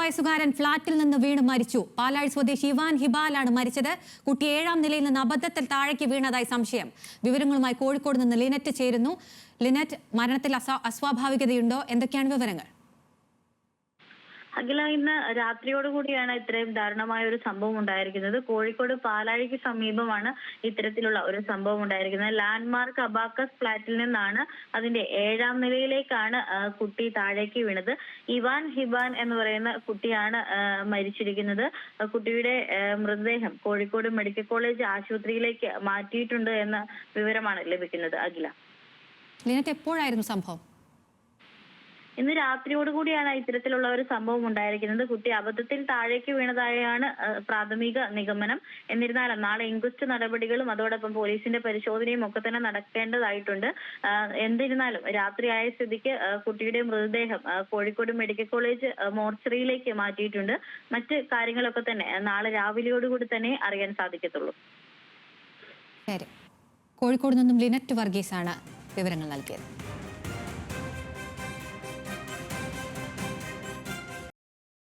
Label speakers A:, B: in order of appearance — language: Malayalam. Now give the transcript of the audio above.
A: വയസ്സുകാരൻ ഫ്ളാറ്റിൽ നിന്ന് വീണ് മരിച്ചു. പാലാഴി സ്വദേശി ഇവാൻ ഹിബാലാണ് മരിച്ചത്. കുട്ടി 7ാം നിലയിൽ നിന്ന് അബദ്ധത്തിൽ താഴേക്ക് വീണതായി സംശയം. വിവരങ്ങളുമായി കോഴിക്കോട് നിന്ന് ലിനറ്റ് ചേരുന്നു. ലിനറ്റ്, മരണത്തിൽ അസ്വാഭാവികതയുണ്ടോ? എന്തൊക്കെയാണ് വിവരങ്ങൾ?
B: അഖില, ഇന്ന് രാത്രിയോടുകൂടിയാണ് ഇത്രയും ദാരുണമായ ഒരു സംഭവം ഉണ്ടായിരിക്കുന്നത്. കോഴിക്കോട് പാലാഴിക്ക് സമീപമാണ് ഇത്തരത്തിലുള്ള ഒരു സംഭവം ഉണ്ടായിരിക്കുന്നത്. ലാൻഡ്മാർക്ക് അബാക്കസ് ഫ്ളാറ്റിൽ നിന്നാണ് അതിന്റെ 7ാം നിലയിലേക്കാണ് കുട്ടി താഴേക്ക് വീണത്. ഇവാൻ ഹിബാൻ എന്ന് പറയുന്ന കുട്ടിയാണ് മരിച്ചിരിക്കുന്നത്. കുട്ടിയുടെ മൃതദേഹം കോഴിക്കോട് മെഡിക്കൽ കോളേജ് ആശുപത്രിയിലേക്ക് മാറ്റിയിട്ടുണ്ട് എന്ന വിവരമാണ് ലഭിക്കുന്നത്. അഖില,
A: ലിനറ്റ്, എപ്പോഴായിരുന്നു സംഭവം?
B: ഇന്ന് രാത്രിയോടുകൂടിയാണ് ഇത്തരത്തിലുള്ള ഒരു സംഭവം ഉണ്ടായിരിക്കുന്നത്. കുട്ടി അബദ്ധത്തിൽ താഴേക്ക് വീണതായാണ് പ്രാഥമിക നിഗമനം. എന്നിരുന്നാലും നാളെ ഇൻക്വസ്റ്റ് നടപടികളും അതോടൊപ്പം പോലീസിന്റെ പരിശോധനയും ഒക്കെ തന്നെ നടക്കേണ്ടതായിട്ടുണ്ട്. എന്നിരുന്നാലും രാത്രിയായ സ്ഥിതിക്ക് കുട്ടിയുടെ മൃതദേഹം കോഴിക്കോട് മെഡിക്കൽ കോളേജ് മോർച്ചറിയിലേക്ക് മാറ്റിയിട്ടുണ്ട്. മറ്റ് കാര്യങ്ങളൊക്കെ തന്നെ നാളെ രാവിലെയോടുകൂടി തന്നെ അറിയാൻ സാധിക്കത്തുള്ളൂ.
A: ശരി, കോഴിക്കോട് നിന്നും ലിനറ്റ് വർഗീസാണ് വിവരങ്ങൾ നൽകിയത്.